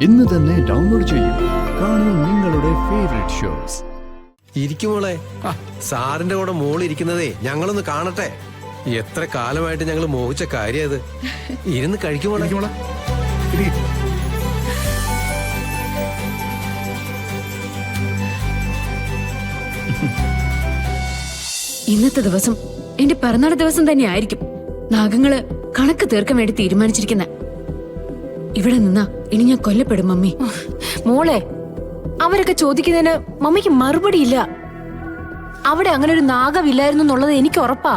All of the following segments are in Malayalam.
ഇന്ന് തന്നെ ഡൗൺലോഡ് ചെയ്യൂ. കാണൂ നിങ്ങളുടെ ഫേവറേറ്റ് ഷോസ്. ഇരിക്കുമോളെ, സാറിന്റെ കൂടെ മോളിരിക്കുന്നതേ ഞങ്ങളൊന്ന് കാണട്ടെ. എത്ര കാലമായിട്ട് ഞങ്ങൾ മോഹിച്ച കാര്യം അത്. ഇരുന്ന് കഴിക്കുമോളെ. ഇന്നത്തെ ദിവസം എന്റെ പിറന്നാൾ ദിവസം തന്നെ ആയിരിക്കും. നാഗങ്ങള് കണക്ക് തീർക്കാൻ വേണ്ടി തീരുമാനിച്ചിരിക്കുന്ന. ഇവിടെ നിന്നാ ഇനി ഞാൻ കൊല്ലപ്പെടും മമ്മി. മോളെ, അവരൊക്കെ ചോദിക്കുന്നതിന് മമ്മിക്ക് മറുപടിയില്ല. അവിടെ അങ്ങനെ ഒരു നാഗമില്ലായിരുന്നു എന്നുള്ളത് എനിക്ക് ഉറപ്പാ.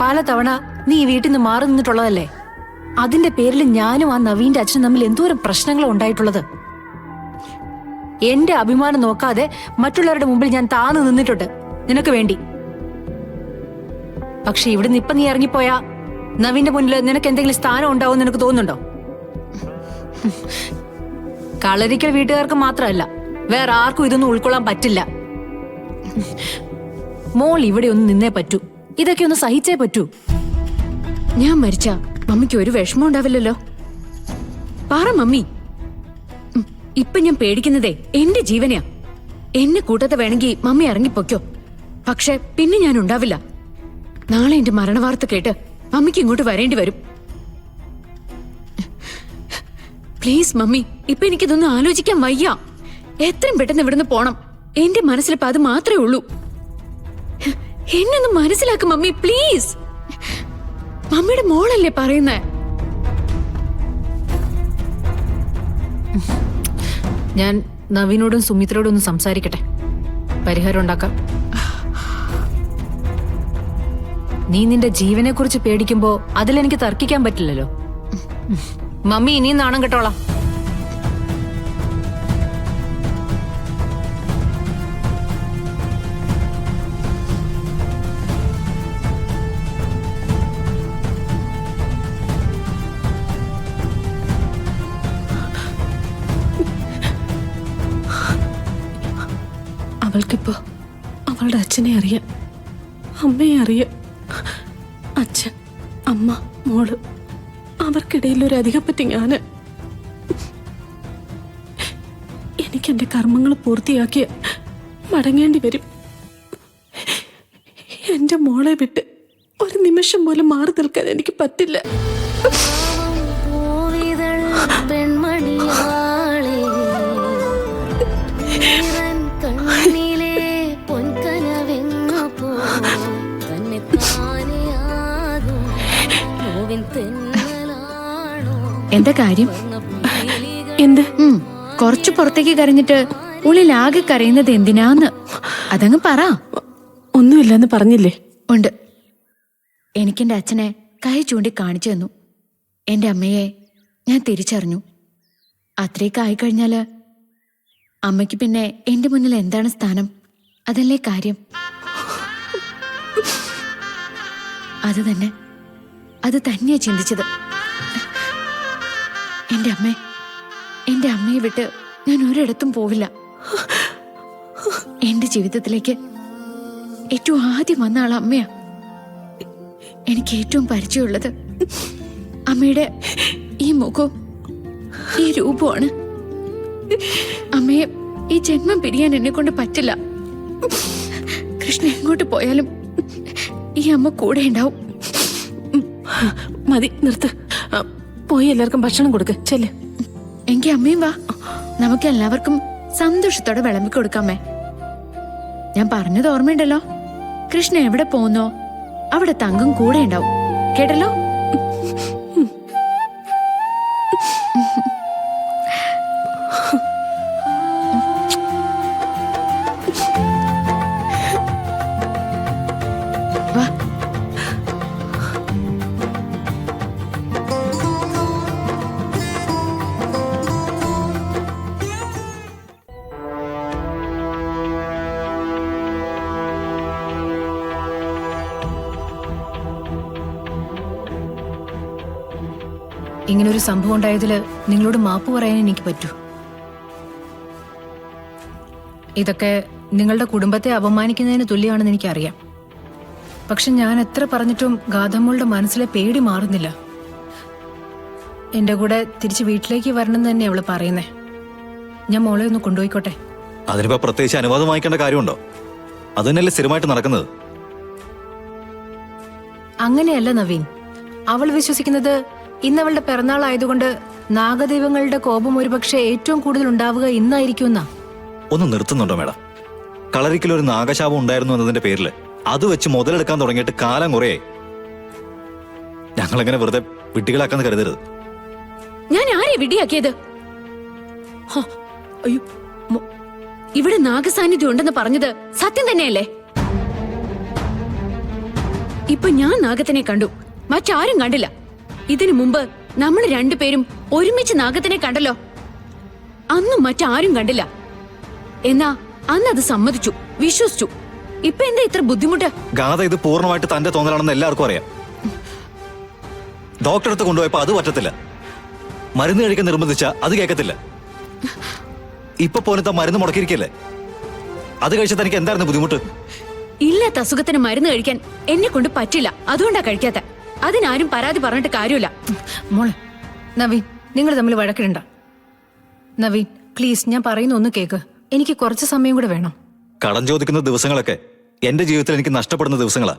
പലതവണ നീ ഈ വീട്ടിൽ നിന്ന് മാറി നിന്നിട്ടുള്ളതല്ലേ. അതിന്റെ പേരിൽ ഞാനും ആ നവീന്റെ അച്ഛനും തമ്മിൽ എന്തോരം പ്രശ്നങ്ങളും ഉണ്ടായിട്ടുള്ളത്. എന്റെ അഭിമാനം നോക്കാതെ മറ്റുള്ളവരുടെ മുമ്പിൽ ഞാൻ താന്നു നിന്നിട്ടുണ്ട് നിനക്ക് വേണ്ടി. പക്ഷെ ഇവിടെ നിന്ന് ഇപ്പൊ നീ ഇറങ്ങിപ്പോയാ നവീന്റെ മുന്നിൽ നിനക്ക് എന്തെങ്കിലും സ്ഥാനം ഉണ്ടാവും നിനക്ക് തോന്നുന്നുണ്ടോ? കളരിക്കൽ വീട്ടുകാർക്ക് മാത്രമല്ല, വേറെ ആർക്കും ഇതൊന്നും ഉൾക്കൊള്ളാൻ പറ്റില്ല. മോൾ ഇവിടെ ഒന്ന് നിന്നേ പറ്റൂ. ഇതൊക്കെ ഒന്ന് സഹിച്ചേ പറ്റൂ. ഞാൻ മരിച്ച മമ്മിക്ക് ഒരു വിഷമം ഉണ്ടാവില്ലല്ലോ. പറ മമ്മി. ഇപ്പൊ ഞാൻ പേടിക്കുന്നതേ എന്റെ ജീവനെയാ. എന്നെ കൂട്ടത്തെ വേണമെങ്കിൽ മമ്മി ഇറങ്ങിപ്പൊക്കോ. പക്ഷെ പിന്നെ ഞാൻ ഉണ്ടാവില്ല. നാളെ എന്റെ മരണവാർത്ത കേട്ട് മമ്മിക്ക് ഇങ്ങോട്ട് വരേണ്ടി വരും. പ്ലീസ് മമ്മി, ഇപ്പൊ എനിക്കിതൊന്നും ആലോചിക്കാൻ വയ്യ. എത്രയും പെട്ടെന്ന് ഇവിടുന്ന് പോണം. എന്റെ മനസ്സിലിപ്പോ അത് മാത്രമേ ഉള്ളൂ. എന്നൊന്ന് മനസ്സിലാക്കും മമ്മി, പ്ലീസ്. മമ്മിയുടെ മോളല്ലേ പറയുന്നേ. ഞാൻ നവീനോടും സുമിത്രയോടും ഒന്ന് സംസാരിക്കട്ടെ. പരിഹാരം ഉണ്ടാക്കാം. നീ നിന്റെ ജീവനെ കുറിച്ച് പേടിക്കുമ്പോ അതിലെനിക്ക് തർക്കിക്കാൻ പറ്റില്ലല്ലോ. മമ്മി ഇനിയും നാണം കേട്ടോളാം. അവൾക്കിപ്പോ അവളുടെ അച്ഛനെ അറിയാം, അമ്മയെ അറിയാം. അച്ഛൻ, അമ്മ, മോള്, അവർക്കിടയിൽ ഒരു അധികപ്പറ്റി ഞാന്. എനിക്ക് എന്റെ കർമ്മങ്ങൾ പൂർത്തിയാക്കിയ മടങ്ങേണ്ടി വരും. എന്റെ മോളെ വിട്ട് ഒരു നിമിഷം പോലും മാറി നിൽക്കാൻ എനിക്ക് പറ്റില്ല. എന്താ കാര്യം? എന്ത്? കുറച്ചു പുറത്തേക്ക് കരഞ്ഞിട്ട് ഉള്ളിലാകെ കരയുന്നത് എന്തിനാന്ന് അതങ്ങ് പറ. ഒന്നുമില്ലെന്ന് പറഞ്ഞില്ലേ? ഉണ്ട്. എനിക്കെന്റെ അച്ഛനെ കൈ ചൂണ്ടി കാണിച്ചു തന്നു. എന്റെ അമ്മയെ ഞാൻ തിരിച്ചറിഞ്ഞു. അത്രയൊക്കെ ആയിക്കഴിഞ്ഞാല് അമ്മയ്ക്ക് പിന്നെ എന്റെ മുന്നിൽ എന്താണ് സ്ഥാനം? അതല്ലേ കാര്യം. അത് തന്നെയാ ചിന്തിച്ചത്. എന്റെ അമ്മയെ വിട്ട് ഞാൻ ഒരിടത്തും പോവില്ല. എന്റെ ജീവിതത്തിലേക്ക് ഏറ്റവും ആദ്യം വന്ന ആൾ അമ്മയാ. എനിക്ക് ഏറ്റവും പരിചയമുള്ളത് അമ്മയുടെ ഈ മുഖവും ഈ രൂപമാണ്. അമ്മയെ ഈ ജന്മം പിരിയാൻ എന്നെ കൊണ്ട് പറ്റില്ല. കൃഷ്ണ എങ്ങോട്ട് പോയാലും ഈ അമ്മ കൂടെ ഉണ്ടാവും. മതി, നിർത്ത്. പോയി എല്ലാവർക്കും ഭക്ഷണം കൊടുക്ക്. ചെല്ല്. എങ്കിൽ അമ്മയും വാ, നമുക്ക് എല്ലാവർക്കും സന്തോഷത്തോടെ വിളമ്പി കൊടുക്കാമേ. ഞാൻ പറഞ്ഞത് ഓർമ്മയുണ്ടല്ലോ, കൃഷ്ണ എവിടെ പോകുന്നോ അവിടെ തങ്കം കൂടെ ഉണ്ടാവും. കേട്ടല്ലോ? ഇങ്ങനൊരു സംഭവം ഉണ്ടായതില് നിങ്ങളോട് മാപ്പ് പറയാൻ എനിക്ക് പറ്റൂ. ഇതൊക്കെ നിങ്ങളുടെ കുടുംബത്തെ അപമാനിക്കുന്നതിന് തുല്യമാണെന്ന് എനിക്കറിയാം. പക്ഷെ ഞാൻ എത്ര പറഞ്ഞിട്ടും ഗാഥമ്മളുടെ മനസ്സിലെ പേടി മാറുന്നില്ല. എന്റെ കൂടെ തിരിച്ച് വീട്ടിലേക്ക് വരണം എന്ന് തന്നെ അവള് പറയുന്നേ. ഞാൻ മോളെ ഒന്ന് കൊണ്ടുപോയിക്കോട്ടെ? അതിനിപ്പോ പ്രത്യേകിച്ച് അനുവാദം വാങ്ങിക്കേണ്ട കാര്യമുണ്ടോ? അത് തന്നെയല്ലേ സ്ഥിരമായിട്ട് നടക്കുന്നത്. അങ്ങനെയല്ല നവീൻ. അവൾ വിശ്വസിക്കുന്നത് ഇന്ന് അവളുടെ പിറന്നാൾ ആയതുകൊണ്ട് നാഗദൈവങ്ങളുടെ കോപം ഒരുപക്ഷെ ഏറ്റവും കൂടുതൽ ഉണ്ടാവുക ഇന്നായിരിക്കുമെന്നാ. ഒന്ന് നിർത്തുന്നുണ്ടോ മേഡം? കളരിക്കൽ ഒരു നാഗശാപം ഉണ്ടായിരുന്നു എന്നതിന്റെ പേരിൽ അത് വെച്ച് മുതലെടുക്കാൻ തുടങ്ങിയിട്ട് കാലം കുറയായി. ഞങ്ങളെങ്ങനെ വെറുതെ വിട്ടികളാക്കാന്ന് കരുതരുത്. ഞാൻ ആരെ വിടിയാക്കിയത്? ഹോ, അയ്യോ, ഇവിടെ നാഗസാന്നിധ്യം ഉണ്ടെന്ന് പറഞ്ഞത് സത്യം തന്നെയല്ലേ? ഇപ്പൊ ഞാൻ നാഗത്തിനെ കണ്ടു, മറ്റാരും കണ്ടില്ല. ഇതിനു മുമ്പ് നമ്മൾ രണ്ടുപേരും ഒരുമിച്ച് നാഗത്തിനെ കണ്ടല്ലോ. അന്നും മറ്റാരും കണ്ടില്ല. എന്നാ അന്ന് അത് സമ്മതിച്ചു, വിശ്വസിച്ചു. ഇപ്പൊ എന്താ ഇത്ര ബുദ്ധിമുട്ട്? ഗാഥ ഇത് പൂർണ്ണമായിട്ട് തന്റെ തോന്നലാണെന്ന് എല്ലാവർക്കും അറിയാം. ഡോക്ടറെ അടുത്ത് കൊണ്ടുപോയപ്പോ അത് പറ്റത്തില്ല. മരുന്ന് കഴിക്കാൻ നിർബന്ധിച്ച അത് കേൾക്കത്തില്ല. ഇപ്പൊ പോലത്തെ മരുന്ന് മുടക്കിയിരിക്കല്ലേ? അത് കഴിച്ചാൽ തനിക്ക് എന്തായിരുന്നു ബുദ്ധിമുട്ട്? ഇല്ലാത്ത അസുഖത്തിന് മരുന്ന് കഴിക്കാൻ എന്നെ കൊണ്ട് പറ്റില്ല, അതുകൊണ്ടാ കഴിക്കാത്ത. അതിനാരും പരാതി പറഞ്ഞിട്ട് കാര്യമില്ല. മോളെ, നവീൻ, നിങ്ങൾ തമ്മിൽ വഴക്കിടണ്ട. നവീൻ, പ്ലീസ്, ഞാൻ പറയുന്ന ഒന്ന് കേക്ക്. എനിക്ക് കുറച്ച് സമയം കൂടെ വേണം. കടം ചോദിക്കുന്ന ദിവസങ്ങളൊക്കെ എന്റെ ജീവിതത്തിൽ എനിക്ക് നഷ്ടപ്പെടുന്ന ദിവസങ്ങളാ.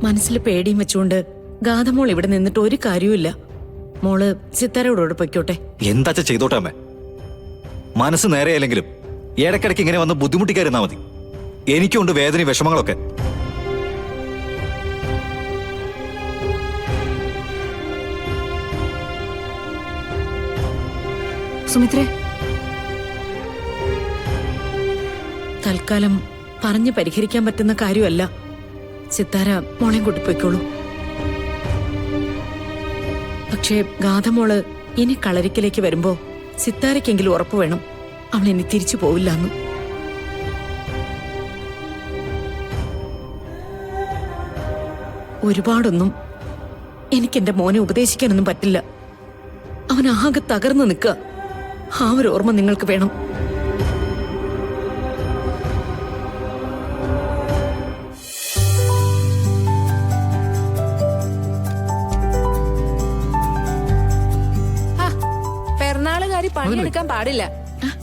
മനസ്സിൽ പേടിയും വെച്ചുകൊണ്ട് ഗാഥമോൾ ഇവിടെ നിന്നിട്ട് ഒരു കാര്യവുമില്ല. മോള് സിത്താരയോട് പൊയ്ക്കോട്ടെ. എന്താച്ച ചെയ്തോട്ടെ അമ്മേ. മനസ്സ് നേരെയല്ലെങ്കിലും ഇടയ്ക്കിടയ്ക്ക് ഇങ്ങനെ വന്ന് ബുദ്ധിമുട്ടിക്കാതിരുന്നാ മതി. എനിക്കുണ്ട് വേദന വിഷമങ്ങളൊക്കെ. സുമിത്രേ, തൽക്കാലം പറഞ്ഞു പരിഹരിക്കാൻ പറ്റുന്ന കാര്യമല്ല. സിത്താര മോളെയും കൂട്ടി പൊയ്ക്കോളൂ. പക്ഷേ ഗാഥമോള് ഇനി കളരിക്കലേക്ക് വരുമ്പോ സിത്താരയ്ക്കെങ്കിലും ഉറപ്പ് വേണം അവൾ ഇനി തിരിച്ചു പോവില്ല എന്ന്. ഒരുപാടൊന്നും എനിക്കെന്റെ മോനെ ഉപദേശിക്കാനൊന്നും പറ്റില്ല. അവൻ ആകെ തകർന്നു നിൽക്കുക. ആ ഒരു ഓർമ്മ നിങ്ങൾക്ക് വേണം. പിറന്നാളുകാരി പണിയെടുക്കാൻ പാടില്ല.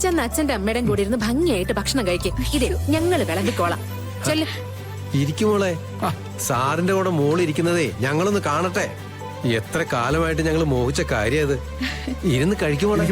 ചെന്ന് അച്ഛന്റെ അമ്മയുടെയും കൂടി ഇരുന്ന് ഭംഗിയായിട്ട് ഭക്ഷണം കഴിക്കും. ഇതേ ഞങ്ങള് വിളമ്പിക്കോളാം. ചെല്ല്. ഇരിക്കുമോളെ, സാറിന്റെ കൂടെ മോളിരിക്കുന്നതേ ഞങ്ങളൊന്ന് കാണട്ടെ. എത്ര കാലമായിട്ട് ഞങ്ങൾ മോഹിച്ച കാര്യം അത്. ഇരുന്ന് കഴിക്കുമോളെ.